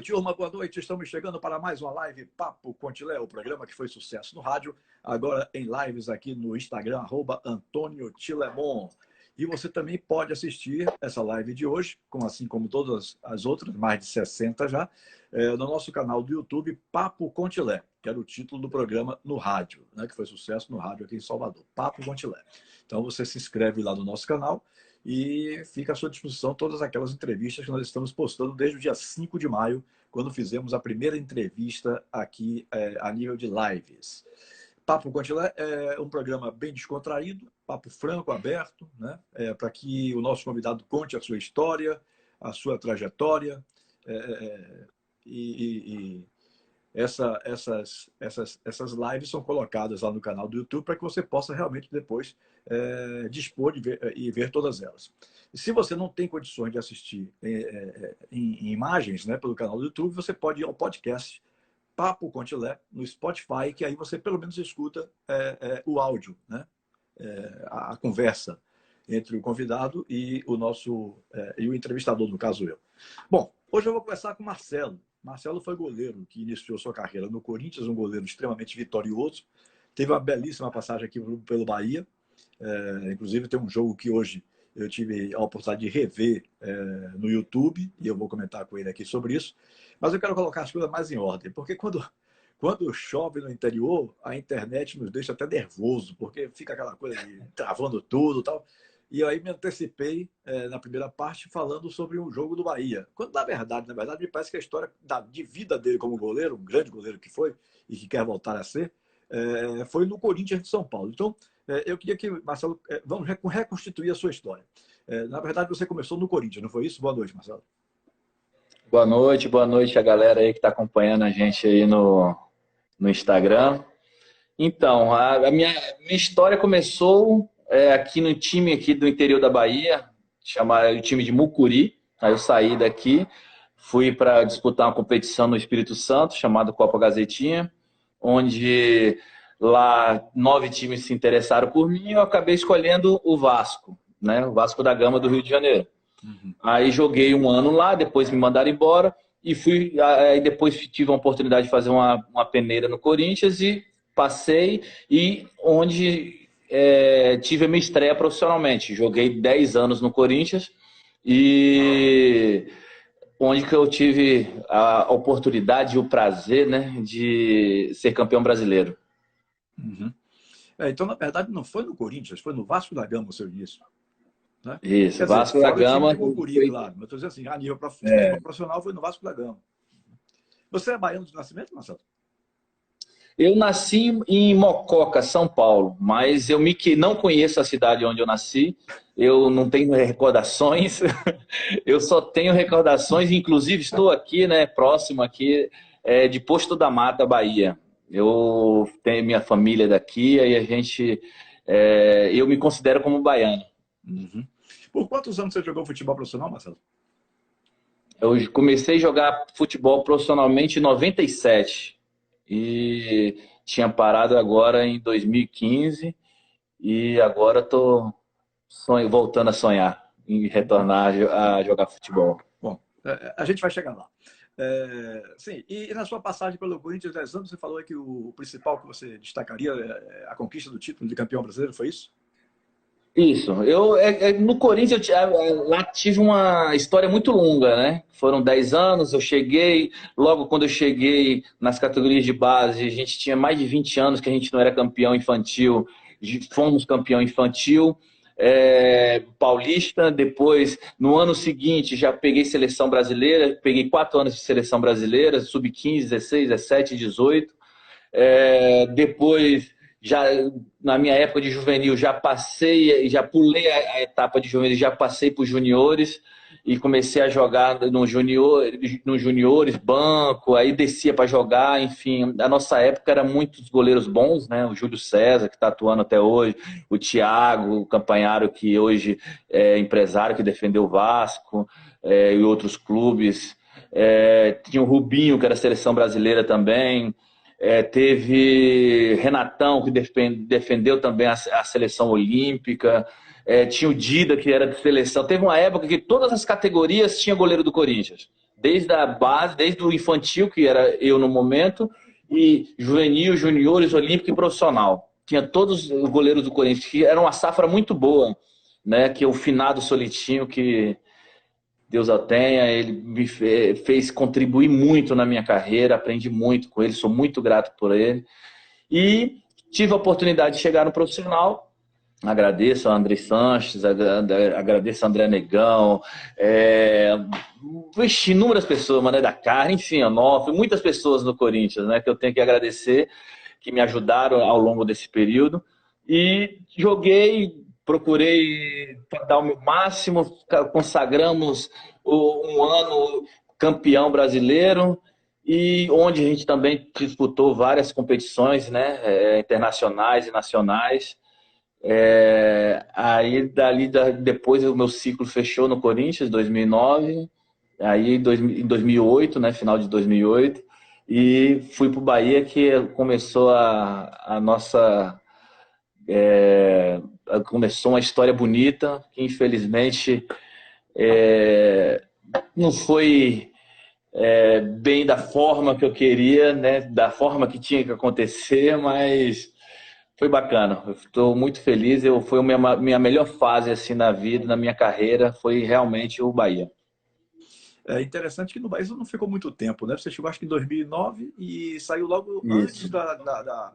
noite, Urma, boa noite. Estamos chegando para mais uma live Papo Contilé, o programa que foi sucesso no rádio, agora em lives aqui no Instagram, @AntônioTilemon. E você também pode assistir essa live de hoje, assim como todas as outras, mais de 60 já, no nosso canal do YouTube, Papo Contilé, que era o título do programa no rádio, né, que foi sucesso no rádio aqui em Salvador, Papo Contilé. Então você se inscreve lá no nosso canal e fica à sua disposição todas aquelas entrevistas que nós estamos postando desde o dia 5 de maio, quando fizemos a primeira entrevista aqui a nível de lives. Papo Contilé é um programa bem descontraído, papo franco, aberto, né? Para que o nosso convidado conte a sua história, a sua trajetória. Essas lives são colocadas lá no canal do YouTube para que você possa realmente depois dispor e ver todas elas. E se você não tem condições de assistir em imagens, né, pelo canal do YouTube, você pode ir ao podcast Papo Contilé no Spotify, que aí você pelo menos escuta o áudio, né? A conversa entre o convidado e o entrevistador, no caso eu. Bom, hoje eu vou conversar com o Marcelo. Marcelo foi goleiro que iniciou sua carreira no Corinthians, um goleiro extremamente vitorioso. Teve uma belíssima passagem aqui pelo Bahia. Inclusive tem um jogo que hoje eu tive a oportunidade de rever no YouTube, e eu vou comentar com ele aqui sobre isso. Mas eu quero colocar as coisas mais em ordem, porque quando chove no interior, a internet nos deixa até nervoso, porque fica aquela coisa de travando tudo e tal. E aí me antecipei na primeira parte falando sobre o jogo do Bahia. Quando, na verdade, me parece que a história de vida dele como goleiro, um grande goleiro que foi e que quer voltar a ser, foi no Corinthians de São Paulo. Então, eu queria que, Marcelo, vamos reconstituir a sua história. Na verdade, você começou no Corinthians, não foi isso? Boa noite, Marcelo. Boa noite a galera aí que está acompanhando a gente aí no Instagram. Então, a minha história começou aqui no time aqui do interior da Bahia, chamado o time de Mucuri. Aí eu saí daqui, fui para disputar uma competição no Espírito Santo, chamada Copa Gazetinha, onde lá 9 times se interessaram por mim e eu acabei escolhendo o Vasco, né? O Vasco da Gama do Rio de Janeiro. Uhum. Aí joguei um ano lá, depois me mandaram embora e aí depois tive a oportunidade de fazer uma peneira no Corinthians e passei, e onde tive a minha estreia profissionalmente. Joguei 10 anos no Corinthians e onde que eu tive a oportunidade e o prazer, né, de ser campeão brasileiro. Uhum. Então, na verdade, não foi no Corinthians, foi no Vasco da Gama o seu início. Né? Isso, dizer, Vasco da Gama. Mucuri, claro, mas estou dizendo assim, a nível profissional foi no Vasco da Gama. Você é baiano de nascimento, Marcelo? Eu nasci em Mococa, São Paulo, mas eu não conheço a cidade onde eu nasci, eu não tenho recordações, eu só tenho recordações, inclusive estou aqui, né, próximo aqui, de Posto da Mata, Bahia. Eu tenho minha família daqui, aí eu me considero como baiano. Uhum. Por quantos anos você jogou futebol profissional, Marcelo? Eu comecei a jogar futebol profissionalmente em 97 e tinha parado agora em 2015 e agora estou voltando a sonhar em retornar a jogar futebol. Bom, a gente vai chegar lá. Sim, e na sua passagem pelo Corinthians 10 anos, você falou que o principal que você destacaria é a conquista do título de campeão brasileiro, foi isso? Isso. No Corinthians, lá tive uma história muito longa, né? Foram 10 anos, eu cheguei, logo quando eu cheguei nas categorias de base, a gente tinha mais de 20 anos que a gente não era campeão infantil, fomos campeão infantil, paulista, depois, no ano seguinte, já peguei seleção brasileira, peguei 4 anos de seleção brasileira, sub-15, 16, 17, 18, depois... Já na minha época de juvenil já pulei a etapa de juvenil, já passei para os juniores e comecei a jogar no juniores, banco, aí descia para jogar, enfim, a nossa época era muitos goleiros bons, né? O Júlio César, que está atuando até hoje, o Thiago, o Campanharo, que hoje é empresário, que defendeu o Vasco, e outros clubes, tinha o Rubinho, que era seleção brasileira também. Teve Renatão, que defendeu também a seleção olímpica, tinha o Dida, que era de seleção. Teve uma época que todas as categorias tinha goleiro do Corinthians. desde a base, desde o infantil, que era eu no momento, e juvenil, juniores, olímpico e profissional. Tinha todos os goleiros do Corinthians, que era uma safra muito boa, né? Que o finado Solitinho, que Deus o tenha, ele me fez contribuir muito na minha carreira, aprendi muito com ele, sou muito grato por ele. E tive a oportunidade de chegar no profissional. Agradeço a André Sanches, agradeço a André Negão, inúmeras pessoas, Mané da Carne, enfim, Onofre, muitas pessoas no Corinthians, né, que eu tenho que agradecer, que me ajudaram ao longo desse período. E joguei, procurei dar o meu máximo, consagramos um ano campeão brasileiro, e onde a gente também disputou várias competições, né, internacionais e nacionais. Aí depois o meu ciclo fechou no Corinthians, 2009, aí em 2008, né, final de 2008, e fui para o Bahia, que começou a nossa começou uma história bonita, que infelizmente não foi bem da forma que eu queria, né, da forma que tinha que acontecer, mas foi bacana. Eu estou muito feliz. Foi a minha melhor fase assim na vida, na minha carreira, foi realmente o Bahia. É interessante que no Bahia você não ficou muito tempo, né? Você chegou acho que em 2009 e saiu logo antes Isso.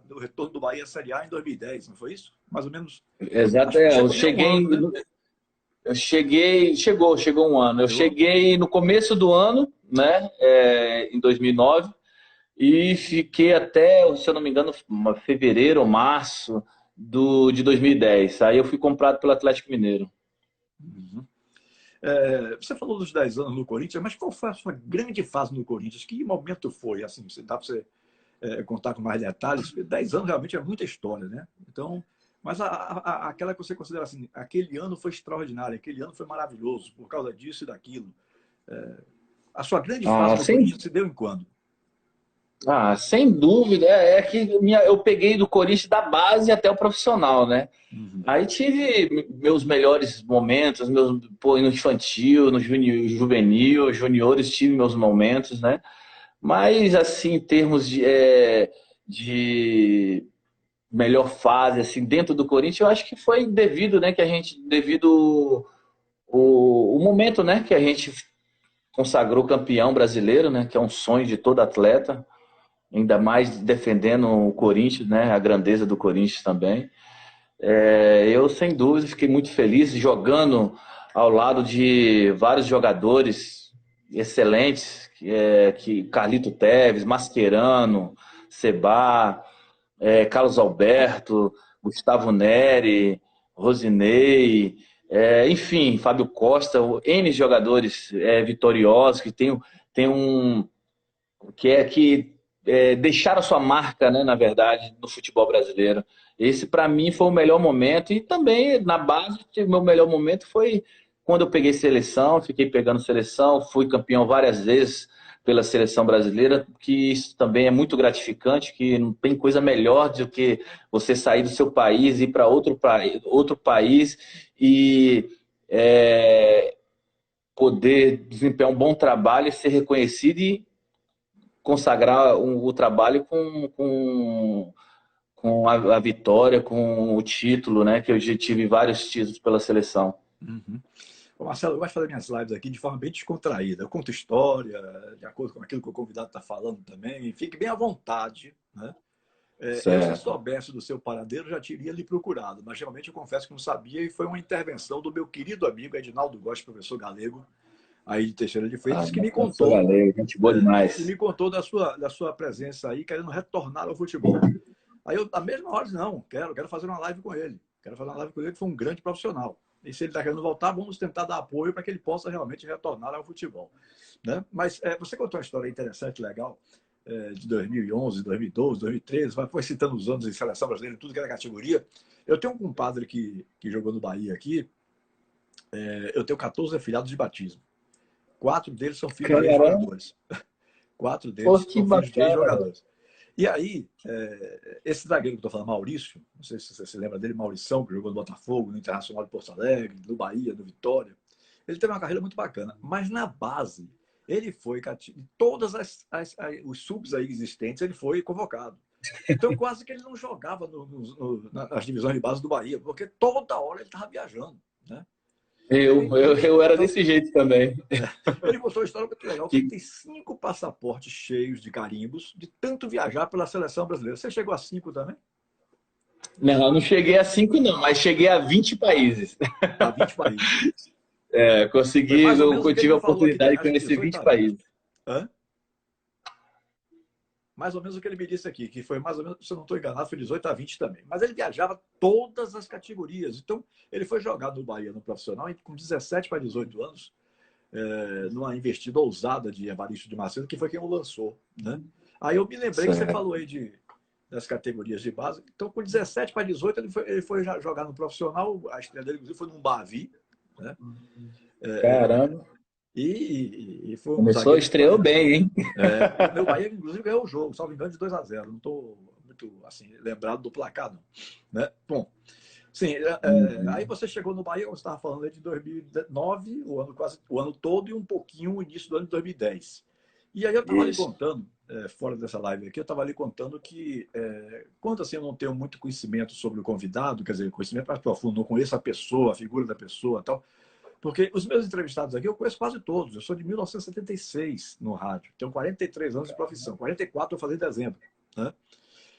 do retorno do Bahia à Série A em 2010, não foi isso? Mais ou menos. Exato. Acho que não Eu chegou nem um cheguei, ano, né? chegou um ano. Eu Chegou? cheguei no começo do ano, né, em 2009, e fiquei até, se eu não me engano, fevereiro ou março de 2010. Aí eu fui comprado pelo Atlético Mineiro. Uhum. Você falou dos 10 anos no Corinthians, mas qual foi a sua grande fase no Corinthians? Que momento foi? Assim, dá para você contar com mais detalhes? Porque 10 anos realmente é muita história, né? Então, mas aquela que você considera assim, aquele ano foi extraordinário, aquele ano foi maravilhoso por causa disso e daquilo. A sua grande fase Ah, no sem Corinthians se deu em quando? Sem dúvida, que eu peguei do Corinthians da base até o profissional, né? Uhum. Aí tive meus melhores momentos, no infantil, no juvenil, juniores, tive meus momentos, né? Mas, assim, em termos de melhor fase, assim, dentro do Corinthians, eu acho que foi devido, né, devido o momento, né, que a gente consagrou campeão brasileiro, né, que é um sonho de todo atleta, ainda mais defendendo o Corinthians, né, a grandeza do Corinthians também. Eu, sem dúvida, fiquei muito feliz jogando ao lado de vários jogadores excelentes, que Carlito Tevez, Mascherano, Seba, Carlos Alberto, Gustavo Neri, Rosinei, enfim, Fábio Costa, N jogadores vitoriosos tem um que deixaram a sua marca, né, na verdade, no futebol brasileiro. Esse, para mim, foi o melhor momento. E também, na base, o meu melhor momento foi quando eu peguei seleção, fiquei pegando seleção, fui campeão várias vezes pela seleção brasileira, que isso também é muito gratificante, que não tem coisa melhor do que você sair do seu país, ir para outro país e poder desempenhar um bom trabalho e ser reconhecido e consagrar o trabalho com a vitória, com o título, né? Que eu já tive vários títulos pela seleção. Uhum. Bom, Marcelo, eu gosto de fazer minhas lives aqui de forma bem descontraída. Eu conto história, de acordo com aquilo que o convidado está falando também. Fique bem à vontade, né? Eu, se Certo. soubesse do seu paradeiro, já teria lhe procurado, mas realmente eu confesso que não sabia e foi uma intervenção do meu querido amigo Edinaldo Góes, professor galego, aí de Teixeira de Freitas, que me Professor contou, Galego, gente boa e demais. me contou da sua presença aí, querendo retornar ao futebol. Aí eu, na mesma hora, disse, não, quero fazer uma live com ele. Quero fazer uma live com ele, que foi um grande profissional. E se ele está querendo voltar, vamos tentar dar apoio para que ele possa realmente retornar ao futebol. Né? Mas você contou uma história interessante, legal, de 2011, 2012, 2013, foi citando os anos em seleção brasileira, tudo que era categoria. Eu tenho um compadre que jogou no Bahia aqui, eu tenho 14 afilhados de batismo. 4 deles são filhos de Caramba, ex-jogadores. 4 pô, deles que são filhos de bacana. ex-jogadores. E aí, esse zagueiro que eu estou falando, Maurício, não sei se você se lembra dele, Maurição, que jogou no Botafogo, no Internacional de Porto Alegre, no Bahia, no Vitória, ele teve uma carreira muito bacana. Mas na base, Ele foi, todas os subs aí existentes, ele foi convocado. Então, quase que ele não jogava nas divisões de base do Bahia, porque toda hora ele estava viajando, né? Eu era desse jeito também. Ele contou uma história muito legal, que ele tem 5 passaportes cheios de carimbos, de tanto viajar pela seleção brasileira. Você chegou a 5 também? Não, eu não cheguei a 5 não, mas cheguei a 20 países. A 20 países. Eu tive a oportunidade de conhecer 20 países. Hã? Mais ou menos o que ele me disse aqui, que foi mais ou menos, se eu não estou enganado, foi 18 a 20 também. Mas ele viajava todas as categorias. Então, ele foi jogado no Bahia, no profissional, com 17 para 18 anos, numa investida ousada de Evaristo de Macedo, que foi quem o lançou, né? Aí eu me lembrei que você falou aí das categorias de base. Então, com 17 para 18, ele foi jogar no profissional. A estreia dele, inclusive, foi num Bavi, né? Caramba! E foi Começou, estreou bem, hein? Meu Bahia, inclusive, ganhou o jogo, salvo engano, de 2 a 0. Não estou muito assim, lembrado do placar, não. Né? Bom, sim, aí você chegou no Bahia, você estava falando aí de 2009, o ano todo, e um pouquinho o início do ano de 2010. E aí eu estava ali contando, fora dessa live aqui, eu estava ali contando que, quando assim eu não tenho muito conhecimento sobre o convidado, quer dizer, conhecimento mais profundo, não conheço a pessoa, a figura da pessoa e tal, porque os meus entrevistados aqui eu conheço quase todos. Eu sou de 1976 no rádio. Tenho 43 anos de profissão. 44 eu falei em dezembro, né?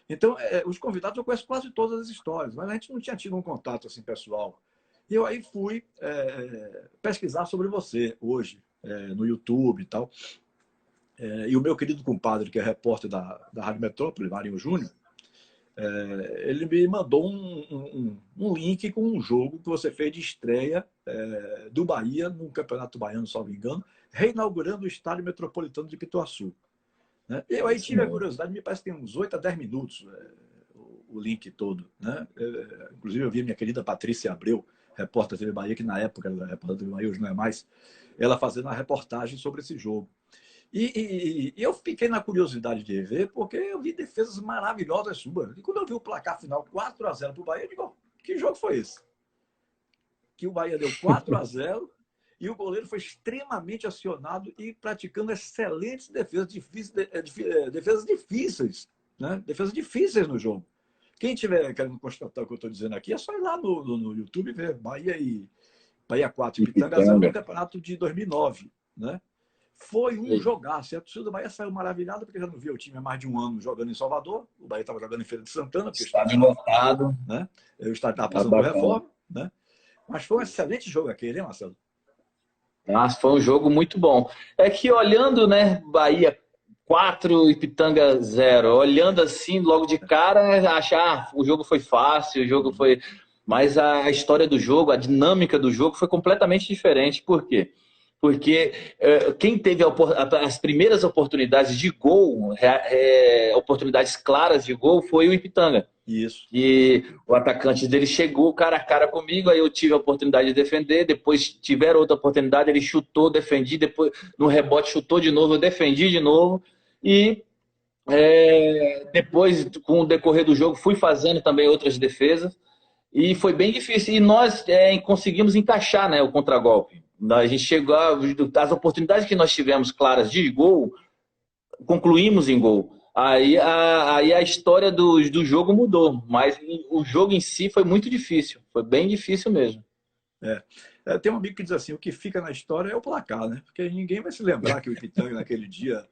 Então, os convidados eu conheço quase todas as histórias, mas a gente não tinha tido um contato assim pessoal. E eu aí fui pesquisar sobre você hoje, no YouTube e tal. E o meu querido compadre, que é repórter da Rádio Metrópole, Marinho Júnior, ele me mandou um link com um jogo que você fez de estreia do Bahia no Campeonato Baiano, salvo engano, reinaugurando o Estádio Metropolitano de Pituaçu. Né? Eu aí tive a curiosidade, me parece que tem uns 8 a 10 minutos o link todo. Né? Inclusive eu vi a minha querida Patrícia Abreu, repórter da TV Bahia, que na época era repórter da TV Bahia, hoje não é mais, ela fazendo uma reportagem sobre esse jogo. E eu fiquei na curiosidade de ver, porque eu vi defesas maravilhosas suas. E quando eu vi o placar final 4 a 0 para o Bahia, eu digo, que jogo foi esse? Que o Bahia deu 4 a 0 e o goleiro foi extremamente acionado e praticando excelentes defesas difíceis, né? Defesas difíceis no jogo. Quem tiver querendo constatar o que eu estou dizendo aqui, é só ir lá no YouTube e ver Bahia 4 e Pitanga 0 no campeonato de 2009, né? Foi um jogaço. E a torcida do Bahia saiu maravilhada, porque já não via o time há mais de um ano jogando em Salvador. O Bahia estava jogando em Feira de Santana. Estádio lotado. Né? O estádio estava passando por reforma. Né? Mas foi um excelente jogo aquele, hein, Marcelo? Nossa, foi um jogo muito bom. É que olhando, né, Bahia 4 e Pitanga 0, olhando assim, logo de cara, achar o jogo foi fácil, o jogo foi... Mas a história do jogo, a dinâmica do jogo foi completamente diferente. Por quê? Porque quem teve as primeiras oportunidades de gol, oportunidades claras de gol, foi o Ipitanga. Isso. E o atacante dele chegou cara a cara comigo, aí eu tive a oportunidade de defender, depois tiveram outra oportunidade, ele chutou, defendi, depois no rebote chutou de novo, eu defendi de novo. E depois, com o decorrer do jogo, fui fazendo também outras defesas. E foi bem difícil. E nós conseguimos encaixar, né, o contragolpe. A gente chegou, as oportunidades que nós tivemos claras de gol, concluímos em gol. Aí a história do jogo mudou, mas o jogo em si foi muito difícil, foi bem difícil mesmo. Tem um amigo que diz assim, o que fica na história é o placar, né? Porque ninguém vai se lembrar que o Ipitanga naquele dia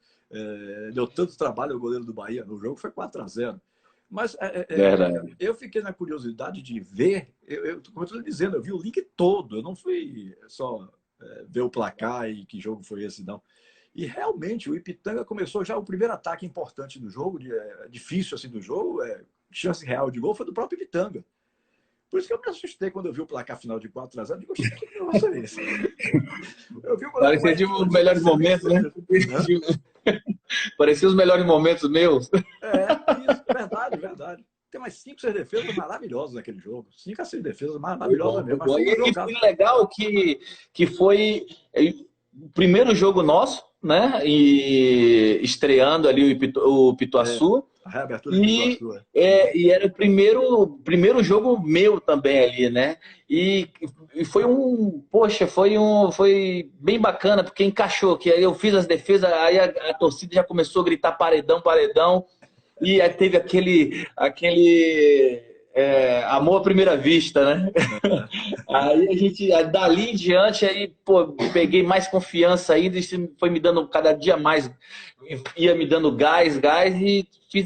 deu tanto trabalho ao goleiro do Bahia. No jogo foi 4 a 0. Mas eu fiquei na curiosidade de ver, como eu estou dizendo, eu vi o link todo, eu não fui só ver o placar e que jogo foi esse, não. E realmente o Ipitanga começou já o primeiro ataque importante do jogo, difícil assim do jogo, chance real de gol, foi do próprio Ipitanga. Por isso que eu me assustei quando eu vi o placar final de 4 a 0. Eu digo, que negócio é esse? Parecia de os melhores momentos, né? Parecia os melhores momentos meus. Isso, verdade. Tem mais 5, 6 defesas maravilhosas naquele jogo. 5 a 6 defesas maravilhosas mesmo. E foi legal que foi o primeiro jogo nosso, né? E estreando ali o Pituaçu. A reabertura de Cruz E, Azul. e era o primeiro jogo meu também ali, né? E foi foi bem bacana, porque encaixou, que aí eu fiz as defesas, aí a torcida já começou a gritar paredão, paredão, e aí teve aquele amor à primeira vista, né? Aí a gente, dali em diante, aí, pô, peguei mais confiança ainda, isso foi me dando cada dia mais, ia me dando gás, e fiz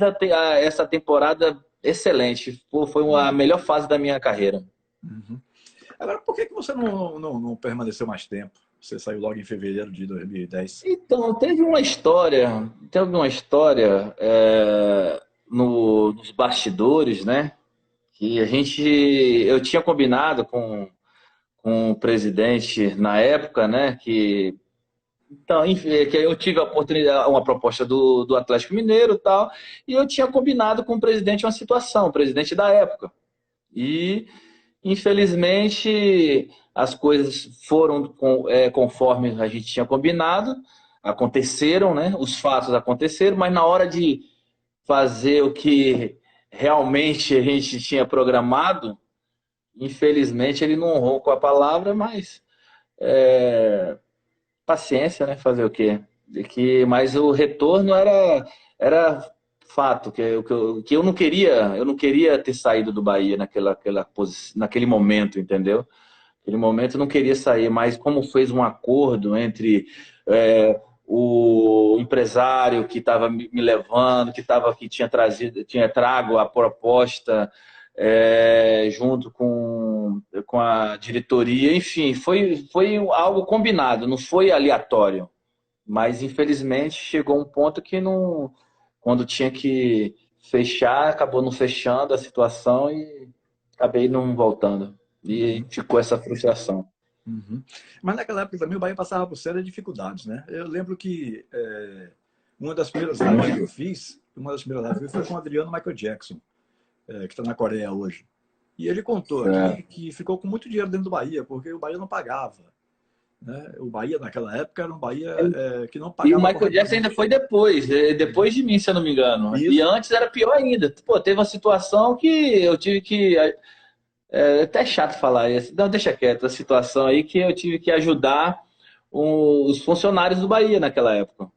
essa temporada excelente. Pô, foi a melhor fase da minha carreira. Uhum. Agora, por que você não permaneceu mais tempo? Você saiu logo em fevereiro de 2010. Então, teve uma história nos bastidores, né? Que eu tinha combinado com o presidente na época, né? Então, enfim, que eu tive a oportunidade, uma proposta do Atlético Mineiro e tal, e eu tinha combinado com o presidente uma situação, o presidente da época. E, infelizmente, as coisas foram conforme a gente tinha combinado, aconteceram, né? Os fatos aconteceram, mas na hora de fazer o que realmente a gente tinha programado, infelizmente ele não honrou com a palavra, mas paciência, né? Fazer o quê? Mas o retorno era fato, que eu não queria ter saído do Bahia naquele momento, entendeu? Naquele momento eu não queria sair, mas como fez um acordo entre o empresário que estava me levando, tinha trago a proposta junto com a diretoria, enfim, foi algo combinado, não foi aleatório. Mas infelizmente chegou um ponto que não, quando tinha que fechar, acabou não fechando a situação e acabei não voltando. E ficou essa frustração. Uhum. Mas naquela época também o Bahia passava por sérias dificuldades, né? Eu lembro que uma das primeiras lives que eu fiz, foi com o Adriano Michael Jackson, que está na Coreia hoje. E ele contou aqui que ficou com muito dinheiro dentro do Bahia, porque o Bahia não pagava. Né? O Bahia, naquela época, era um Bahia que não E o pagava Michael Jackson corretamente. ainda foi depois de mim, se eu não me engano. E Isso. antes era pior ainda. Pô, teve uma situação que eu tive que. É até chato falar isso. Não, deixa quieto. A situação aí que eu tive que ajudar os funcionários do Bahia naquela época.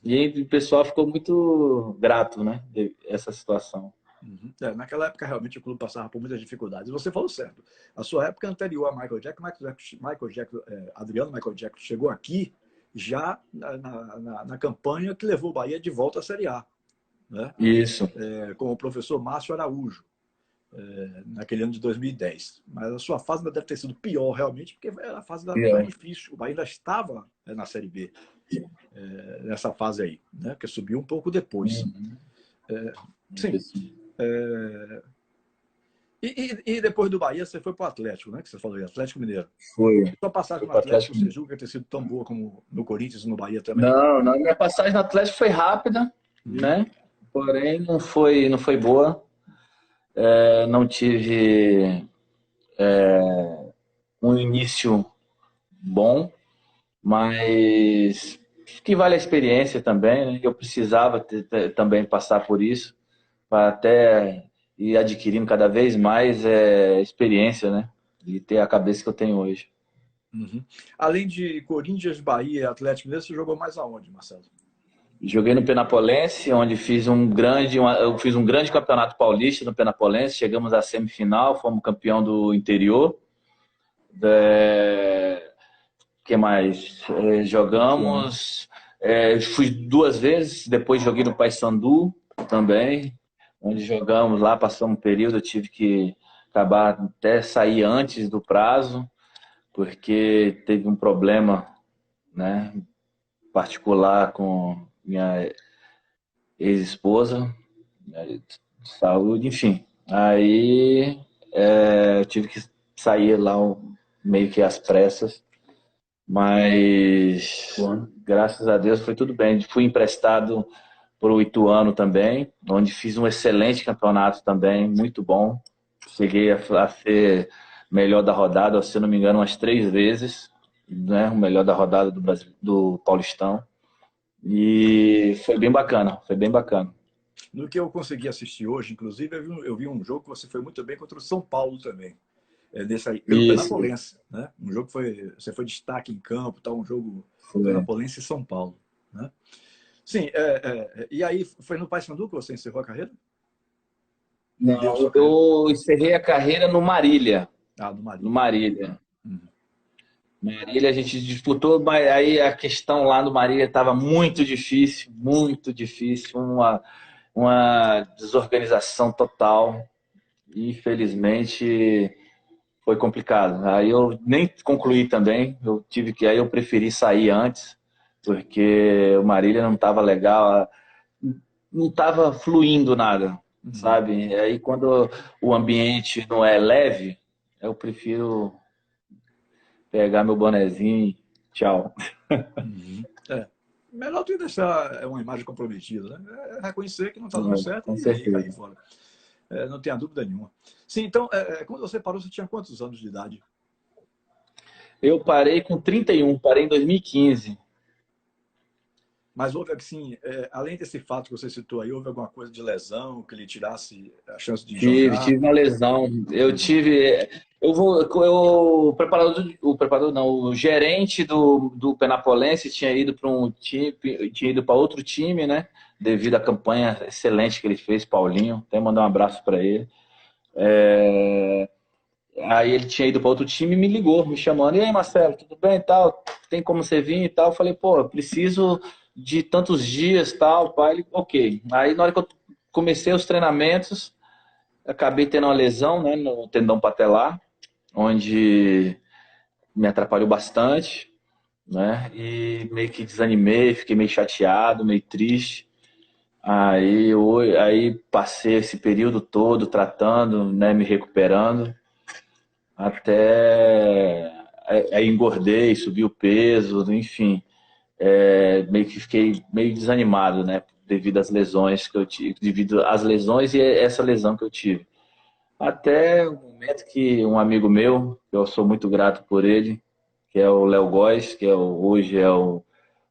E aí o pessoal ficou muito grato, né? Essa situação. Uhum. Naquela época, realmente, o clube passava por muitas dificuldades. Você falou certo. A sua época anterior a Michael Jackson, Adriano Michael Jackson chegou aqui já na campanha que levou o Bahia de volta à Série A. Né? Isso. Com o professor Márcio Araújo, naquele ano de 2010. Mas a sua fase ainda deve ter sido pior, realmente, porque era a fase mais difícil. O Bahia ainda estava na Série B, nessa fase aí, né? Porque subiu um pouco depois. Sim. E depois do Bahia, você foi para o Atlético, né? Que você falou aí, Atlético Mineiro. Foi. Sua passagem no Atlético, você julga ter sido tão boa como no Corinthians e no Bahia também? Não, minha passagem no Atlético foi rápida, né? Porém, não foi boa. Não tive um início bom, mas que vale a experiência também, né? Eu precisava também passar por isso, para até ir adquirindo cada vez mais experiência, né? E ter a cabeça que eu tenho hoje. Uhum. Além de Corinthians, Bahia e Atlético Mineiro, você jogou mais aonde, Marcelo? Joguei no Penapolense, onde eu fiz um grande campeonato paulista no Penapolense. Chegamos à semifinal, fomos campeão do interior. Que mais? Jogamos. Fui 2 vezes, depois joguei no Paysandu também, onde jogamos lá, passamos um período, eu tive que acabar até sair antes do prazo, porque teve um problema, né, particular com minha ex-esposa, né, de saúde, enfim. Aí eu tive que sair lá meio que às pressas, mas graças a Deus foi tudo bem. Fui emprestado para o Ituano também, onde fiz um excelente campeonato também, muito bom. Cheguei a ser melhor da rodada, se não me engano, umas 3 vezes, né? O melhor da rodada do Brasil, do Paulistão. E foi bem bacana, foi bem bacana. No que eu consegui assistir hoje, inclusive, eu vi um jogo que você foi muito bem contra o São Paulo também. Desse aí, pelo Isso. Penapolense, né? Um jogo que você foi destaque em campo, tá? Um jogo Foi. Penapolense e São Paulo, né? Sim, e aí foi no Paysandu que você encerrou a carreira? Deu a Não, sua carreira? eu encerrei a carreira no Marília. Ah, do No Marília. Marília. Uhum. Marília a gente disputou, mas aí a questão lá no Marília estava muito difícil, uma desorganização total. Infelizmente foi complicado. Aí eu nem concluí também, aí eu preferi sair antes, porque o Marília não estava legal, não estava fluindo nada, Uhum. sabe? E aí quando o ambiente não é leve, eu prefiro pegar meu bonezinho e tchau. Uhum. Melhor tu deixar uma imagem comprometida, né? Reconhecer que não está dando certo Com e cair certeza. fora. Não tenha dúvida nenhuma. Sim, então, quando você parou, você tinha quantos anos de idade? Eu parei com 31, parei em 2015. Mas houve, assim, além desse fato que você citou aí, houve alguma coisa de lesão que lhe tirasse a chance de jogar? Tive uma lesão. Eu Uhum. tive. O preparador não, o gerente do Penapolense tinha ido para um time, tinha ido para outro time, né? Devido à campanha excelente que ele fez, Paulinho. Até mandar um abraço para ele. Aí ele tinha ido para outro time e me ligou, me chamando. E aí, Marcelo, tudo bem e tal? Tem como você vir e tal? Eu falei, pô, eu preciso de tantos dias tal, pai. Ele, ok. Aí na hora que eu comecei os treinamentos, acabei tendo uma lesão, né, no tendão patelar, onde me atrapalhou bastante, né? E meio que desanimei, fiquei meio chateado, meio triste. Aí passei esse período todo tratando, né, me recuperando, até aí engordei, subi o peso, enfim, meio que fiquei meio desanimado, né, devido às lesões que eu tive, devido às lesões e essa lesão que eu tive. Até o momento que um amigo meu, que eu sou muito grato por ele, que é o Léo Góes, hoje é o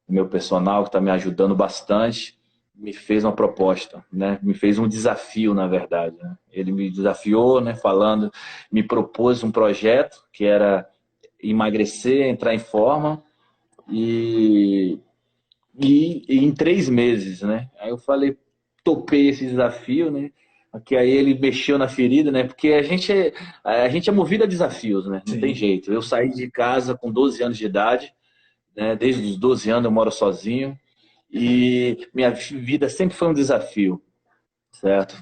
meu personal, que está me ajudando bastante, me fez uma proposta, né? Me fez um desafio, na verdade, né? Ele me desafiou, né? Falando, me propôs um projeto que era emagrecer, entrar em forma e, e em 3 meses, né? Aí eu falei, topei esse desafio, né? Que aí ele mexeu na ferida, né? Porque a gente é movido a desafios, né? Não tem Sim. jeito. Eu saí de casa com 12 anos de idade, né? Desde os 12 anos eu moro sozinho e minha vida sempre foi um desafio, certo?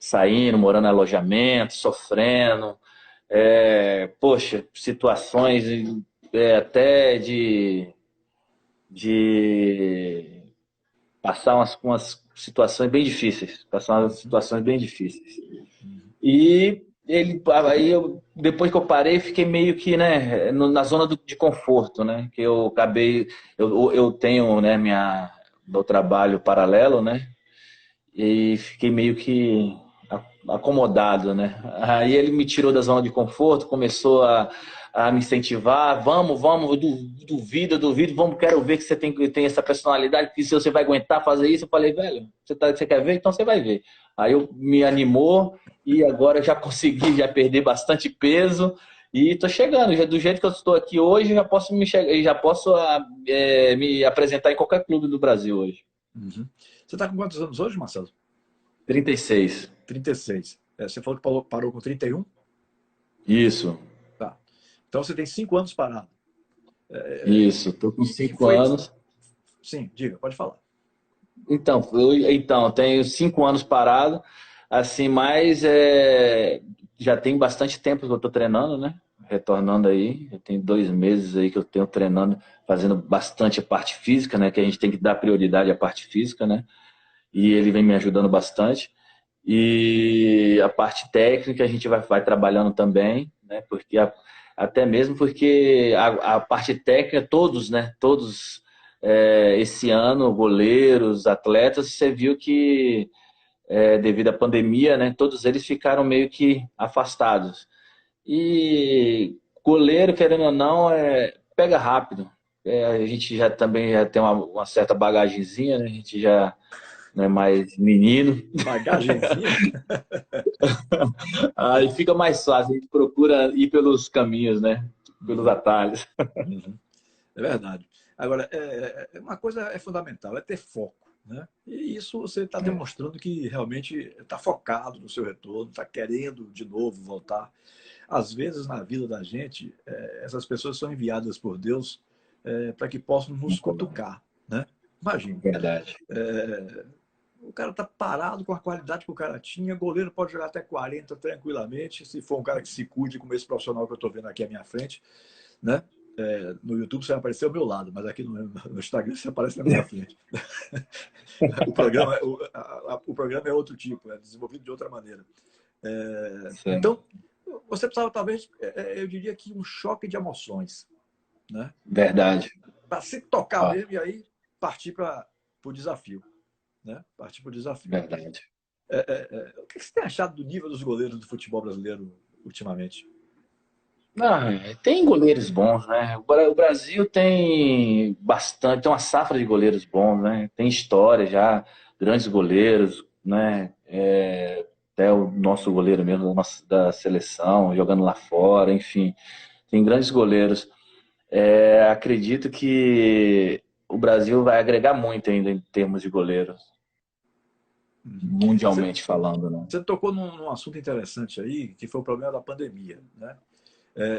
Saindo, morando em alojamento, sofrendo, poxa, situações até de passar umas situações bem difíceis, passar umas Uhum. situações bem difíceis. Uhum. E depois que eu parei, fiquei meio que, né, na zona de conforto, né? Que eu acabei, eu tenho, né, meu trabalho paralelo, né? E fiquei meio que acomodado, né? Aí ele me tirou da zona de conforto, começou a me incentivar, vamos, duvido, vamos, quero ver que você tem essa personalidade, que se você vai aguentar fazer isso. Eu falei, velho, você quer ver? Então você vai ver. Aí eu me animou e agora já consegui já perder bastante peso e tô chegando, já do jeito que eu estou aqui hoje, já posso me apresentar em qualquer clube do Brasil hoje. Uhum. Você está com quantos anos hoje, Marcelo? 36. 36. Você falou que parou com 31? Isso, Tá. Então você tem 5 anos parado. isso. Tô com E 5 foi. anos. Sim, diga, pode falar. Então, tenho 5 anos parado, assim, mas já tem bastante tempo que eu tô treinando, né? Retornando aí, já tem 2 meses aí que eu tenho treinando, fazendo bastante a parte física, né? Que a gente tem que dar prioridade à parte física, né? E ele vem me ajudando bastante. E a parte técnica a gente vai trabalhando também, né? Até mesmo porque a parte técnica, todos, né? Todos esse ano, goleiros, atletas, você viu que devido à pandemia, né? Todos eles ficaram meio que afastados. E goleiro, querendo ou não, pega rápido. A gente já também já tem uma certa bagagenzinha, né? A gente não é mais menino. Bagagenzinha. Aí fica mais fácil, a gente procura ir pelos caminhos, né? Pelos atalhos. Uhum. É verdade. Agora, uma coisa é fundamental, é ter foco, né? E isso você está demonstrando que realmente está focado no seu retorno, está querendo de novo voltar. Às vezes, na vida da gente, essas pessoas são enviadas por Deus para que possam nos cutucar, né? Imagina. Verdade. O cara tá parado com a qualidade que o cara tinha, goleiro pode jogar até 40 tranquilamente, se for um cara que se cuide como esse profissional que eu estou vendo aqui à minha frente, né? No YouTube você vai aparecer ao meu lado, mas aqui no Instagram você aparece na minha frente. O programa é outro tipo, é desenvolvido de outra maneira. Então, você precisava talvez, eu diria que um choque de emoções, né? Verdade. Para se tocar mesmo e aí partir para o desafio. Né? Partir para o desafio. Verdade. O que você tem achado do nível dos goleiros do futebol brasileiro ultimamente? Tem goleiros bons, né? O Brasil tem bastante, tem uma safra de goleiros bons, né? Tem história já, grandes goleiros, né? Até o nosso goleiro mesmo da seleção, jogando lá fora, enfim. Tem grandes goleiros. Acredito que o Brasil vai agregar muito ainda em termos de goleiros, mundialmente falando, né? Você tocou num assunto interessante aí, que foi o problema da pandemia, né?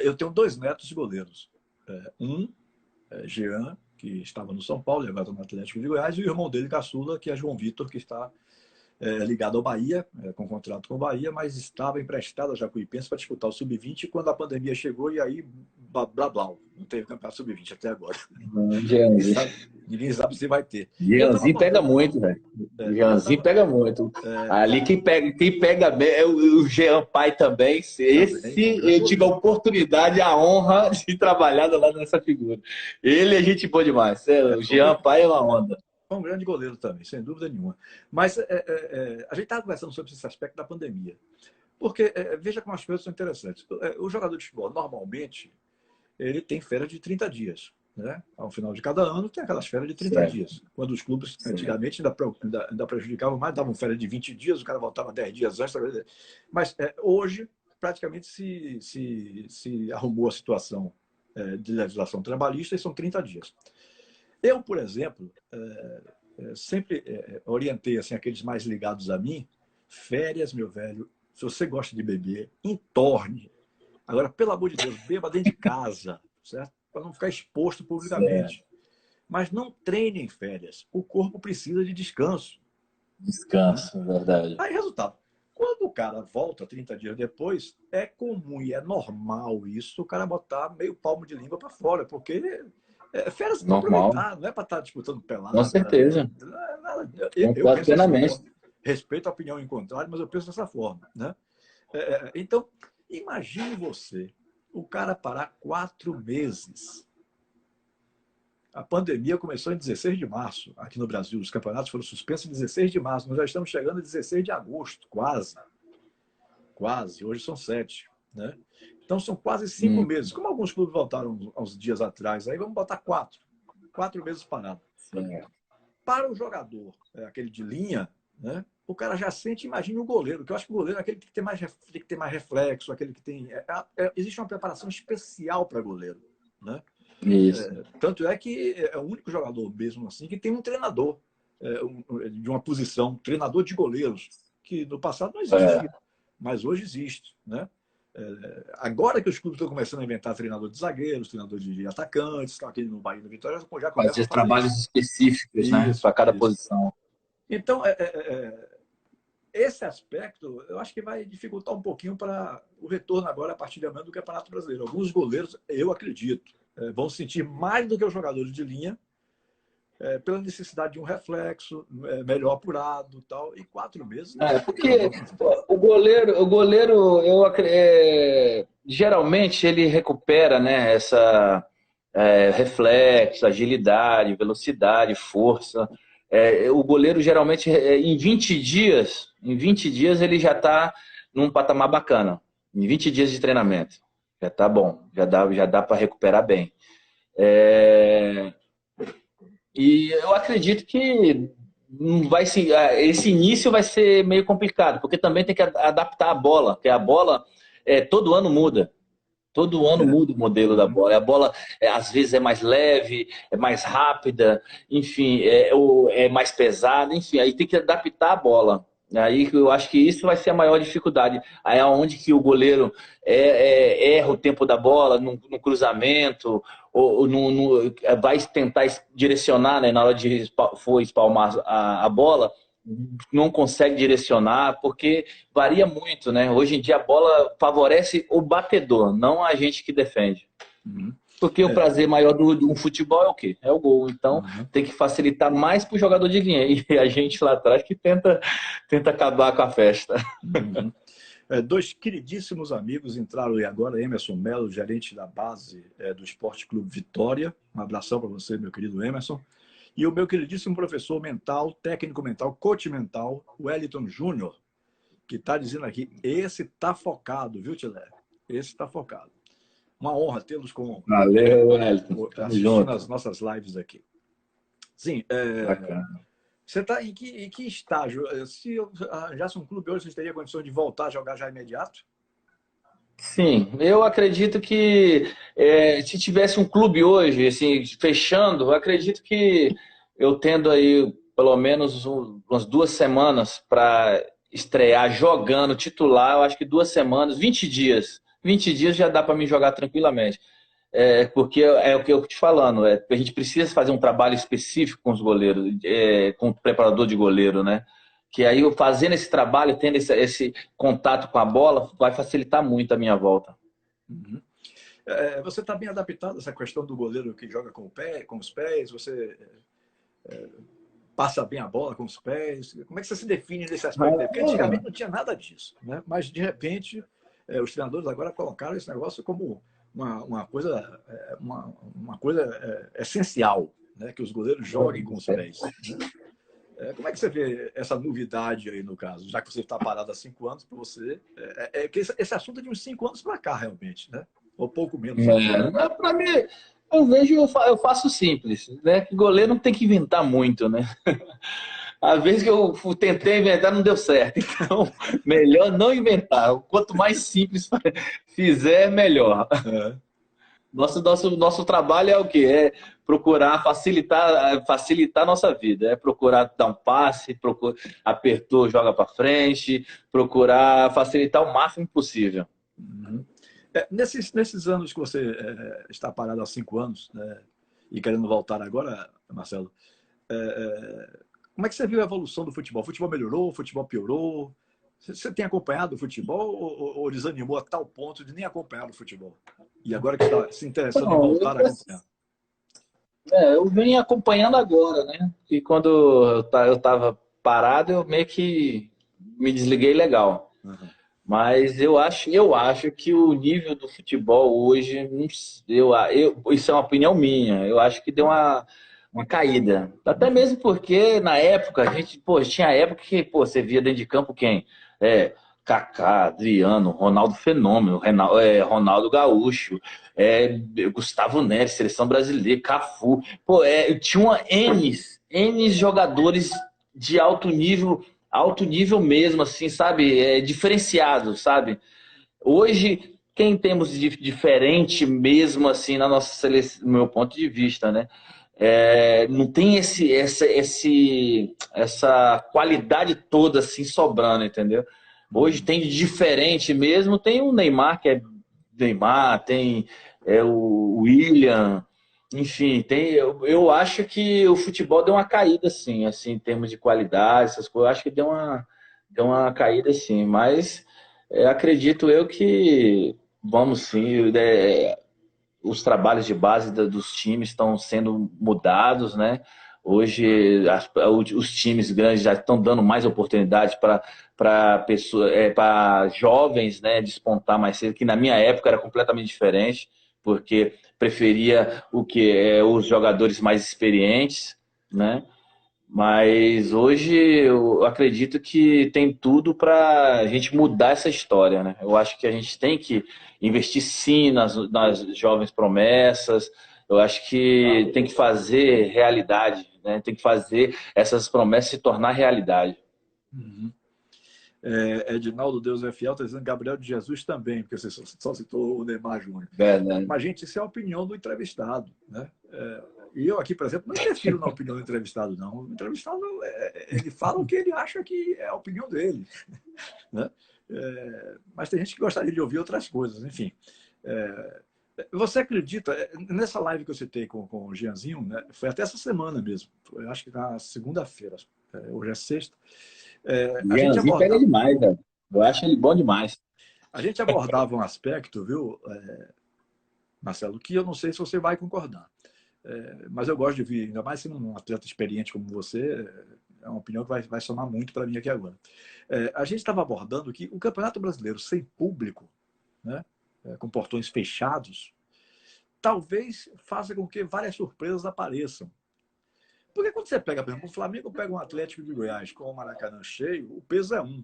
Eu tenho 2 netos de goleiros. Jean, que estava no São Paulo, e agora está no Atlético de Goiás, e o irmão dele, caçula, que é João Vitor, que está ligado ao Bahia, com contrato com o Bahia, mas estava emprestado a Jacuipense para disputar o Sub-20 quando a pandemia chegou e aí, blá, blá, blá, não teve campeonato Sub-20 até agora. Ninguém sabe se vai ter. Jeanzinho pega muito, velho. Jeanzinho pega muito. Ali quem pega bem é o Jean Pai também. Eu tive a oportunidade, a honra de trabalhar lá nessa figura. Ele é gente boa demais. O Jean Pai é uma onda. É um grande goleiro também, sem dúvida nenhuma. Mas a gente estava conversando sobre esse aspecto da pandemia. Porque veja como as coisas são interessantes. O jogador de futebol, normalmente, ele tem férias de 30 dias. Né? Ao final de cada ano, tem aquelas férias de 30 dias. Quando os clubes, antigamente, ainda prejudicavam mais, davam férias de 20 dias, o cara voltava 10 dias antes. Mas hoje, praticamente, se arrumou a situação de legislação trabalhista e são 30 dias. Eu, por exemplo, sempre orientei assim, aqueles mais ligados a mim, férias, meu velho, se você gosta de beber, entorne. Agora, pelo amor de Deus, beba dentro de casa, certo? Para não ficar exposto publicamente. Certo. Mas não treine em férias. O corpo precisa de descanso. Descanso, né? Verdade. Aí, resultado. Quando o cara volta 30 dias depois, é comum e é normal isso, o cara botar meio palmo de língua para fora, porque férias para aproveitar, não é para estar disputando pelada. Com certeza. Eu penso plenamente. Assim, respeito a opinião em contrário, mas eu penso dessa forma. Né? Então, imagine você, o cara parar 4 meses. A pandemia começou em 16 de março, aqui no Brasil. Os campeonatos foram suspensos em 16 de março. Nós já estamos chegando a 16 de agosto, quase. Quase. Hoje são 7. Né? Então, são quase 5 meses. Como alguns clubes voltaram uns dias atrás, aí vamos botar 4. 4 meses parado. Para o jogador, aquele de linha, né? O cara já sente, imagina o goleiro, que eu acho que o goleiro é aquele que tem que ter mais reflexo, aquele que tem... existe uma preparação especial para goleiro. Né? Tanto é que é o único jogador mesmo assim que tem um treinador de uma posição, treinador de goleiros, que no passado não existia, mas hoje existe. Né? Agora que os clubes estão começando a inventar treinador de zagueiros, treinador de atacantes, estão aqui no Bahia do Vitória, já começam a fazer trabalhos específicos, né, para cada posição. Então, esse aspecto, eu acho que vai dificultar um pouquinho para o retorno agora, a partir de amanhã, do Campeonato Brasileiro. Alguns goleiros, eu acredito, vão sentir mais do que os jogadores de linha, pela necessidade de um reflexo melhor apurado tal, e 4 meses. Porque o goleiro geralmente ele recupera, né, essa reflexo, agilidade, velocidade, força. O goleiro geralmente em 20 dias ele já está num patamar bacana. Em 20 dias de treinamento. Já está bom, já dá para recuperar bem. E eu acredito que não vai se, esse início vai ser meio complicado, porque também tem que adaptar a bola, porque a bola todo ano muda. Todo ano É. muda o modelo da bola. A bola, às vezes, é mais leve, é mais rápida, enfim, ou é mais pesada, enfim, aí tem que adaptar a bola. Aí eu acho que isso vai ser a maior dificuldade. Aí é onde que o goleiro erra o tempo da bola, no cruzamento, ou vai tentar direcionar, né, na hora de for espalmar a bola, não consegue direcionar, porque varia muito, né? Hoje em dia a bola favorece o batedor, não a gente que defende. Uhum. Porque o É. prazer maior do futebol é o quê? É o gol. Então Uhum. tem que facilitar mais para o jogador de linha. E a gente lá atrás que tenta acabar com a festa. Uhum. Dois queridíssimos amigos entraram aí agora, Emerson Melo, gerente da base do Esporte Clube Vitória. Um abração para você, meu querido Emerson. E o meu queridíssimo professor mental, técnico mental, coach mental, Wellington Júnior, que está dizendo aqui, esse está focado, viu, Tilé? Esse está focado. Uma honra tê-los Valeu, Wellington. Tamo assistindo junto. as nossas lives aqui. Sim, Bacana. você está em que estágio? Se eu arranjasse um clube hoje, você teria condições de voltar a jogar já imediato? Sim, eu acredito que se tivesse um clube hoje, assim, fechando, eu acredito que eu tendo aí pelo menos umas 2 semanas para estrear jogando titular, eu acho que 2 semanas, 20 dias. 20 dias já dá para mim jogar tranquilamente. Porque é o que eu tô te falando, a gente precisa fazer um trabalho específico com os goleiros, com o preparador de goleiro, né? Que aí eu fazendo esse trabalho, tendo esse contato com a bola, vai facilitar muito a minha volta. Uhum. Você está bem adaptado a essa questão do goleiro que joga com o pé, com os pés? Você passa bem a bola com os pés? Como é que você se define nesse aspecto aí? Porque antigamente não tinha nada disso, né? Mas, de repente, os treinadores agora colocaram esse negócio como uma coisa, uma coisa essencial, né? Que os goleiros joguem com os pés, né? Como é que você vê essa novidade aí, no caso? Já que você está parado há 5 anos, para você... que esse assunto é de uns 5 anos para cá, realmente, né? Ou pouco menos até. Para mim, eu vejo, eu faço simples, né? Que goleiro não tem que inventar muito, né? Às vezes que eu tentei inventar, não deu certo. Então, melhor não inventar. Quanto mais simples fizer, melhor. É. Nosso trabalho é o quê? É procurar facilitar a nossa vida. É procurar dar um passe, apertou, joga para frente, procurar facilitar o máximo possível. Uhum. Nesses anos que você está parado há 5 anos, né, e querendo voltar agora, Marcelo, como é que você viu a evolução do futebol? O futebol melhorou? O futebol piorou? Você tem acompanhado o futebol ou desanimou a tal ponto de nem acompanhar o futebol? E agora que está se interessando em Não, voltar a acompanhar? eu venho acompanhando agora, né? E quando eu estava parado, eu meio que me desliguei legal. Uhum. Mas eu acho que o nível do futebol hoje, isso é uma opinião minha, eu acho que deu uma caída. Até mesmo porque na época, a gente, pô, tinha época que, pô, você via dentro de campo quem? Kaká, Adriano, Ronaldo Fenômeno, Ronaldo Gaúcho, Gustavo Neves, Seleção Brasileira, Cafu. Pô, tinha N jogadores de alto nível mesmo, assim, sabe? Diferenciado, sabe? Hoje, quem temos de diferente mesmo, assim, na nossa seleção, no meu ponto de vista, né? Não tem essa qualidade toda assim sobrando, entendeu? Hoje tem de diferente mesmo, tem o Neymar, que é Neymar, tem o William, enfim, eu acho que o futebol deu uma caída, assim, em termos de qualidade, essas coisas, eu acho que deu uma caída, sim, mas acredito eu que vamos sim, os trabalhos de base dos times estão sendo mudados, né? Hoje os times grandes já estão dando mais oportunidades para jovens, né, despontar mais cedo, que na minha época era completamente diferente, porque preferia os jogadores mais experientes, né? Mas hoje eu acredito que tem tudo para a gente mudar essa história, né? Eu acho que a gente tem que investir sim nas jovens promessas. Eu acho que tem que fazer realidade né? Tem que fazer essas promessas se tornar realidade. Uhum. Edinaldo Deus é Fiel está dizendo Gabriel de Jesus também, porque você só citou o Neymar Júnior. Verdade. Mas, gente, isso é a opinião do entrevistado, né? E eu aqui, por exemplo, não interfiro na opinião do entrevistado, não. O entrevistado, ele fala o que ele acha que é a opinião dele, né? Mas tem gente que gostaria de ouvir outras coisas, enfim. Você acredita, nessa live que eu citei com o Jeanzinho, né, foi até essa semana mesmo, eu acho que na segunda-feira, hoje é sexta, a gente Jeanzinho pega abordava, demais, velho. Eu acho ele bom demais. um aspecto, viu, Marcelo, que eu não sei se você vai concordar. Mas eu gosto de ouvir, ainda mais sendo um atleta experiente como você, é uma opinião que vai somar muito para mim aqui agora. A gente estava abordando que o Campeonato Brasileiro sem público, né, com portões fechados, talvez faça com que várias surpresas apareçam. Porque quando você pega, por exemplo, o Flamengo pega um Atlético de Goiás com o Maracanã cheio, o peso é um.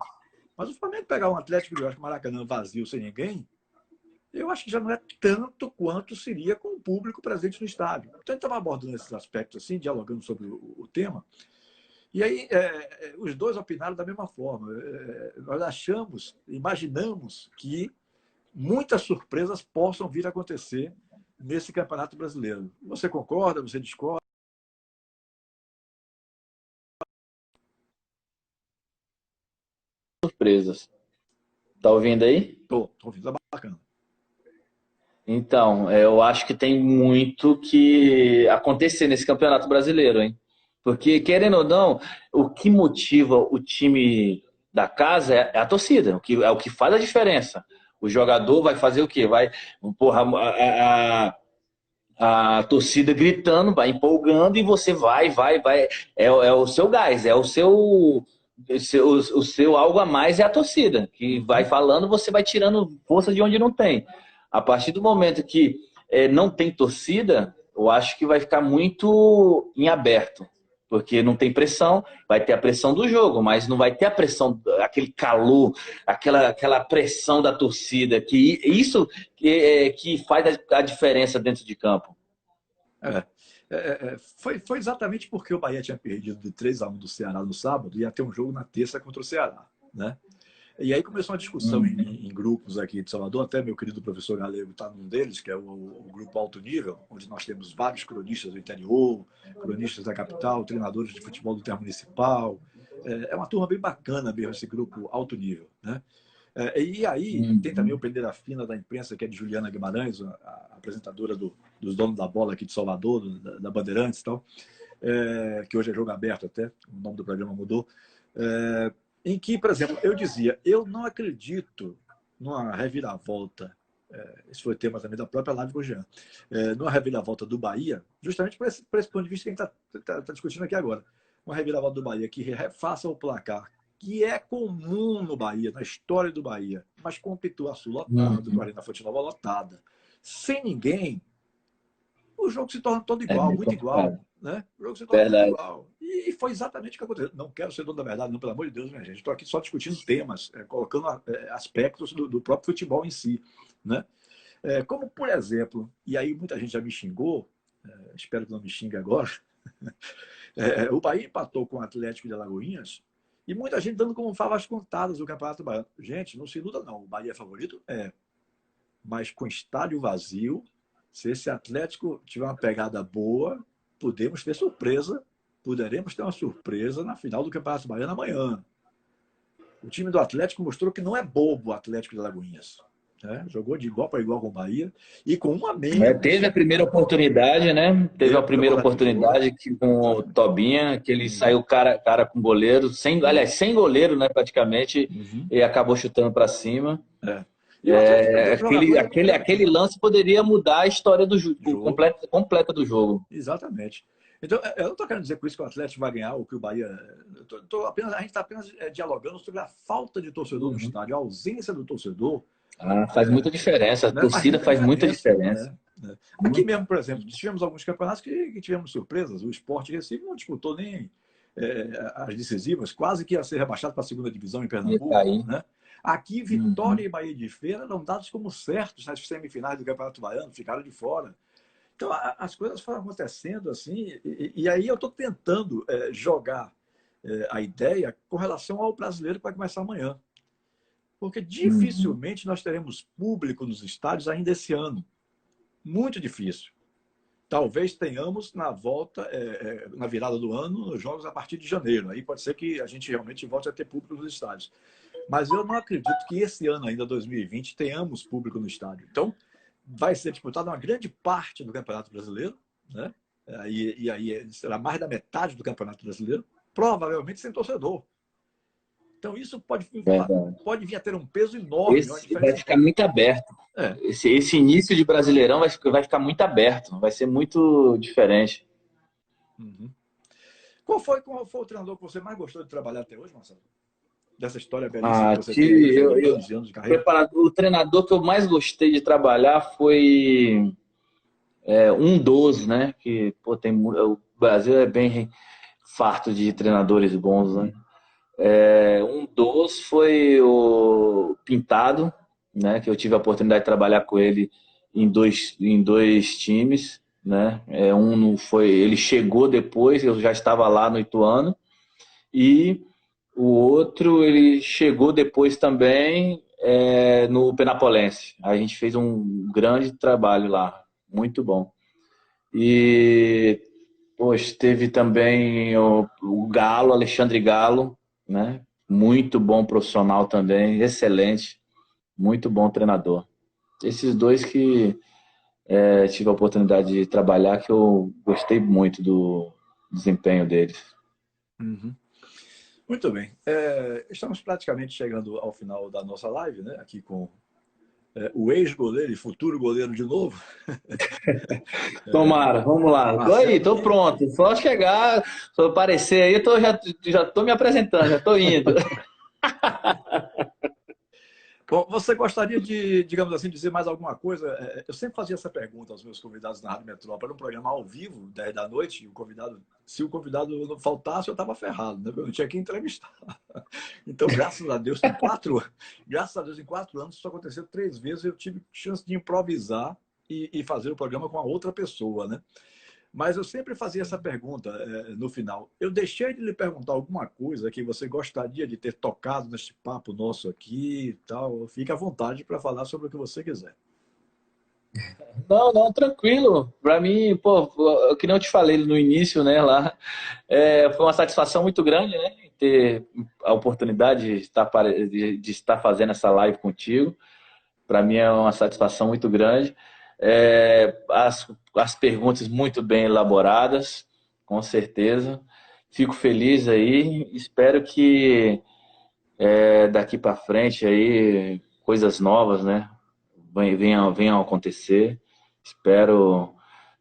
Mas o Flamengo pegar um Atlético de Goiás com o Maracanã vazio sem ninguém, eu acho que já não é tanto quanto seria com o público presente no estádio. Então, a gente estava abordando esses aspectos assim, dialogando sobre o tema, e aí os dois opinaram da mesma forma. Nós imaginamos que muitas surpresas possam vir a acontecer nesse Campeonato Brasileiro. Você concorda? Você discorda? Surpresas. Tá ouvindo aí? Estou ouvindo, tá bacana. Então, eu acho que tem muito que acontecer nesse Campeonato Brasileiro, hein? Porque, querendo ou não, o que motiva o time da casa é a torcida, é o que faz a diferença. O jogador vai fazer o quê? Vai, porra, a torcida gritando, vai empolgando e você vai. É o seu gás, é o seu algo a mais é a torcida, que vai falando, você vai tirando força de onde não tem. A partir do momento que não tem torcida, eu acho que vai ficar muito em aberto, porque não tem pressão, vai ter a pressão do jogo, mas não vai ter a pressão, aquele calor, aquela pressão da torcida, que isso que faz a diferença dentro de campo. Foi exatamente porque o Bahia tinha perdido de 3-1 do Ceará no sábado e ia ter um jogo na terça contra o Ceará, né? E aí começou uma discussão em grupos aqui de Salvador, até meu querido professor Galego está num deles, que é o grupo Alto Nível, onde nós temos vários cronistas do interior, cronistas da capital, treinadores de futebol do Intermunicipal. É uma turma bem bacana mesmo, esse grupo Alto Nível, né? E aí tem também o Peneira Fina da imprensa, que é de Juliana Guimarães, a apresentadora dos donos da bola aqui de Salvador, da Bandeirantes e tal, que hoje é jogo aberto até, o nome do programa mudou. Em que, por exemplo, eu dizia, eu não acredito numa reviravolta, esse foi o tema também da própria live com o Jean, numa reviravolta do Bahia, justamente por esse ponto de vista que a gente está discutindo aqui agora. Uma reviravolta do Bahia que refaça o placar, que é comum no Bahia, na história do Bahia, mas com o Pituaçu lotado, com a Arena Fonte Nova lotada, sem ninguém, o jogo se torna todo igual, muito igual. Né? O jogo se torna muito igual. E foi exatamente o que aconteceu. Não quero ser dono da verdade, não, pelo amor de Deus, minha gente. Estou aqui só discutindo temas, colocando aspectos do próprio futebol em si. Né? Como, por exemplo, e aí muita gente já me xingou, espero que não me xingue agora, o Bahia empatou com o Atlético de Alagoinhas e muita gente dando como favas contadas o Campeonato Baiano. Gente, não se iluda não. O Bahia é favorito? Mas com estádio vazio, se esse Atlético tiver uma pegada boa, poderemos ter uma surpresa na final do Campeonato Baiano amanhã. O time do Atlético mostrou que não é bobo o Atlético de Alagoinhas. Jogou de igual para igual com o Bahia e com um a menos. Teve a primeira oportunidade, né? Teve a primeira oportunidade que, com o Tobinha, que ele saiu cara com goleiro, sem goleiro, né, praticamente, e acabou chutando para cima. Aquele lance poderia mudar a história do jogo, completa do jogo. Exatamente. Então, eu não estou querendo dizer com isso que o Atlético vai ganhar ou que o Bahia. A gente está apenas dialogando sobre a falta de torcedor no estádio, a ausência do torcedor. Faz muita diferença, a torcida faz muita diferença. Aqui mesmo, por exemplo, tivemos alguns campeonatos que tivemos surpresas. O Sport Recife não disputou nem as decisivas, quase que ia ser rebaixado para a segunda divisão em Pernambuco. Né? Aqui, Vitória e Bahia de Feira eram dados como certos nas semifinais do Campeonato Baiano, ficaram de fora. Então, as coisas foram acontecendo assim, e aí eu estou tentando jogar a ideia com relação ao brasileiro que vai começar amanhã. Porque Uhum. dificilmente nós teremos público nos estádios ainda esse ano. Muito difícil. Talvez tenhamos na volta, na virada do ano, nos jogos a partir de janeiro. Aí pode ser que a gente realmente volte a ter público nos estádios. Mas eu não acredito que esse ano ainda, 2020, tenhamos público no estádio. Então, vai ser disputada uma grande parte do Campeonato Brasileiro, né? E aí será mais da metade do Campeonato Brasileiro, provavelmente sem torcedor. Então, isso Verdade. pode vir a ter um peso enorme, uma Esse vai diferença ficar importante. muito aberto. É. Esse início de Brasileirão vai ficar muito aberto, vai ser muito diferente. Uhum. Qual foi o treinador que você mais gostou de trabalhar até hoje, Marcelo? Dessa história belíssima que Ah, você tem aí, foram eu, anos e anos de carreira? o treinador que eu mais gostei de trabalhar foi um dos, né? Que pô, o Brasil é bem farto de treinadores bons, né? Um dos foi o Pintado, né? Que eu tive a oportunidade de trabalhar com ele em dois times, né? Um não foi, ele chegou depois, eu já estava lá no Ituano, e o outro ele chegou depois também no Penapolense. A gente fez um grande trabalho lá, muito bom. E poxa, teve também o Galo, Alexandre Galo, né? Muito bom profissional também, excelente, muito bom treinador. Esses dois que tive a oportunidade de trabalhar, que eu gostei muito do desempenho deles. Uhum. Muito bem. Estamos praticamente chegando ao final da nossa live, né? Aqui com o ex-goleiro e futuro goleiro de novo, Tomara, vamos lá. Tô aí, Marcelo. tô pronto. Só chegar, só aparecer aí, já tô me apresentando, já tô indo. Bom, você gostaria de, digamos assim, dizer mais alguma coisa? Eu sempre fazia essa pergunta aos meus convidados na Rádio Metrópole, era um programa ao vivo, 10 da noite, e se o convidado não faltasse, eu estava ferrado, né? Eu não tinha que entrevistar. Então, graças a Deus, em 4 anos, isso aconteceu 3 vezes, eu tive chance de improvisar e fazer o programa com a outra pessoa, né? Mas eu sempre fazia essa pergunta no final. Eu deixei de lhe perguntar alguma coisa que você gostaria de ter tocado neste papo nosso aqui e tal. Fique à vontade para falar sobre o que você quiser. Não, não, tranquilo. Para mim, pô, que não te falei no início, né, lá, foi uma satisfação muito grande, né, ter a oportunidade de estar fazendo essa live contigo. Para mim é uma satisfação muito grande. As perguntas muito bem elaboradas, com certeza. Fico feliz aí. Espero que daqui para frente aí coisas novas, né, venham a acontecer. Espero,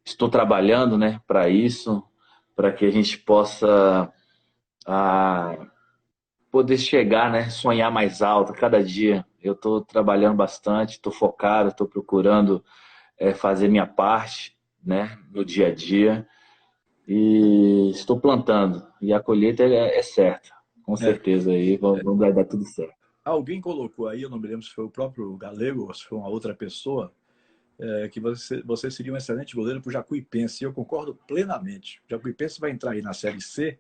estou trabalhando, né, para isso, para que a gente possa ah, poder chegar, né, sonhar mais alto cada dia. Eu estou trabalhando bastante, estou focado, estou procurando fazer minha parte, né, no dia a dia e estou plantando e a colheita é certa, com É, certeza aí vai dar tudo certo. alguém colocou aí, eu não me lembro se foi o próprio Galego ou se foi uma outra pessoa, que você seria um excelente goleiro para o Jacuipense. E eu concordo plenamente. O Jacuipense vai entrar aí na Série C,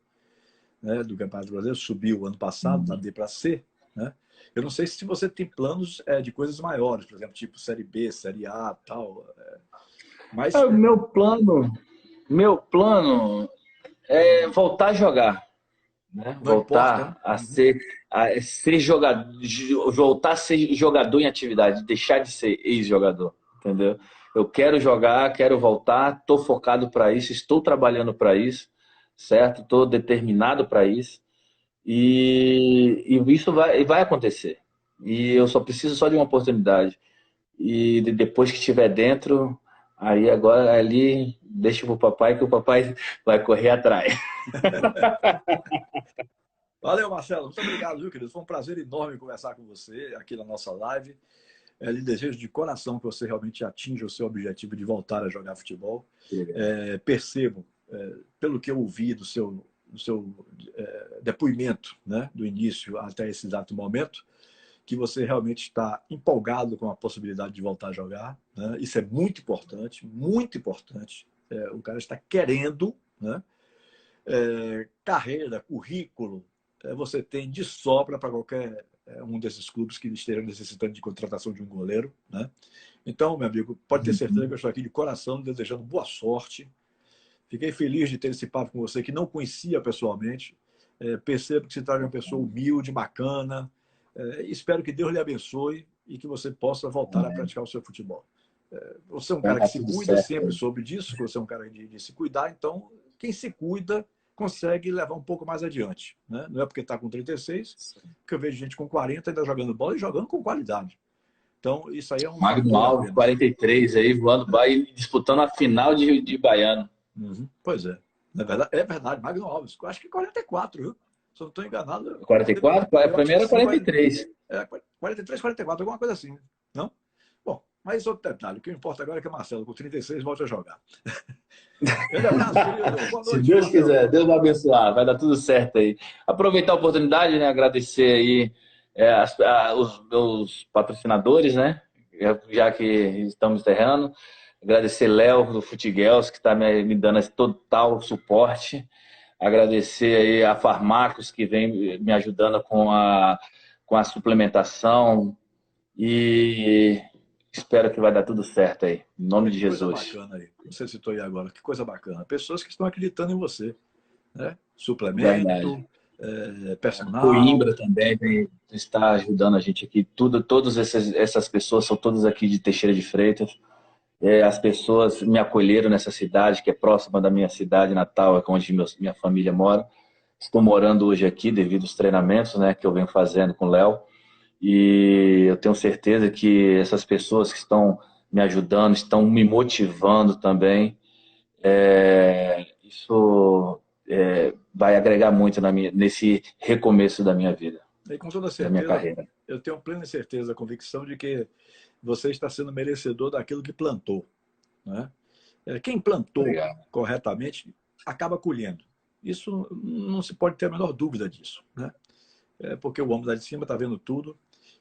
né, do Campeonato Brasileiro, subiu ano passado, da D para C, né? Eu não sei se você tem planos de coisas maiores, por exemplo, tipo Série B, Série A, tal. Mas O meu plano é voltar a jogar, né? não importa, né? Uhum. A ser jogador, voltar a ser jogador em atividade, deixar de ser ex-jogador, entendeu? Eu quero jogar, quero voltar, estou focado para isso, estou trabalhando para isso, certo? Estou determinado para isso e isso vai acontecer. E eu só preciso só de uma oportunidade. E depois que estiver dentro, aí agora ali deixa pro papai que o papai vai correr atrás. Valeu, Marcelo. Muito obrigado, viu, querido? Foi um prazer enorme conversar com você aqui na nossa live. Lhe desejo de coração que você realmente atinja o seu objetivo de voltar a jogar futebol. Percebo, pelo que eu ouvi do seu depoimento, né, do início até esse exato momento, que você realmente está empolgado com a possibilidade de voltar a jogar, né? Isso é muito importante, muito importante. O cara está querendo, né? Carreira, currículo, você tem de sobra para qualquer um desses clubes que estejam necessitando de contratação de um goleiro, né? Então, meu amigo, pode ter certeza que eu estou aqui de coração desejando boa sorte. Fiquei feliz de ter esse papo com você, que não conhecia pessoalmente. Percebo que se trata de uma pessoa humilde, bacana. Espero que Deus lhe abençoe e que você possa voltar a praticar o seu futebol. Você é um cara que se cuida, sempre soube disso, que você é um cara de se cuidar, então quem se cuida consegue levar um pouco mais adiante, né? Não é porque está com 36, porque eu vejo gente com 40 ainda jogando bola e jogando com qualidade. Então, isso aí é um Magno fator Alves, apenas. 43 aí, voando e disputando a final de Baiano. Pois é. É verdade, Magno Alves. Acho que 44, viu? Se eu não estou enganado. 44? A primeira é 43. 43, 44, alguma coisa assim. Não? Bom, mas outro detalhe. O que importa agora é que o Marcelo, com 36, volte a jogar. Grande abraço, querido. Boa noite. Se Deus quiser, Deus vai abençoar, vai dar tudo certo aí. Aproveitar a oportunidade, né? Agradecer aí os meus patrocinadores, né? Já que estamos encerrando. Agradecer Léo do Futiguels, que está me dando esse total suporte. Agradecer aí a Farmacos, que vem me ajudando com a suplementação. E espero que vai dar tudo certo aí. Em nome de Jesus. Que coisa bacana aí. Você citou aí agora. Que coisa bacana. Pessoas que estão acreditando em você, né? Suplemento, personal. Coimbra também está ajudando a gente aqui. Todas essas pessoas são todas aqui de Teixeira de Freitas. As pessoas me acolheram nessa cidade, que é próxima da minha cidade natal, onde minha família mora. Estou morando hoje aqui devido aos treinamentos, né, que eu venho fazendo com o Léo. E eu tenho certeza que essas pessoas que estão me ajudando, estão me motivando também. Isso vai agregar muito nesse recomeço da minha vida, e com toda certeza, da minha carreira. Eu tenho plena certeza, a convicção de que você está sendo merecedor daquilo que plantou, né? Quem plantou corretamente acaba colhendo. Isso não se pode ter a menor dúvida disso, né? Porque o homem lá de cima está vendo tudo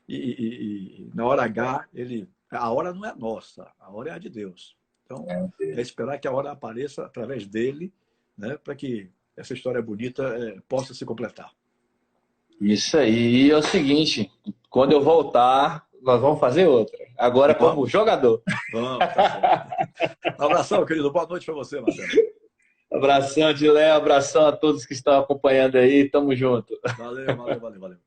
e na hora H, a hora não é nossa, a hora é a de Deus. Então, é esperar que a hora apareça através dele, né, para que essa história bonita possa se completar. Isso aí. E é o seguinte, quando eu voltar, nós vamos fazer outra. Agora como jogador. Vamos, tá certo. Um abração, querido. Boa noite para você, Marcelo. Abração de Léo, abração a todos que estão acompanhando aí. Tamo junto. Valeu.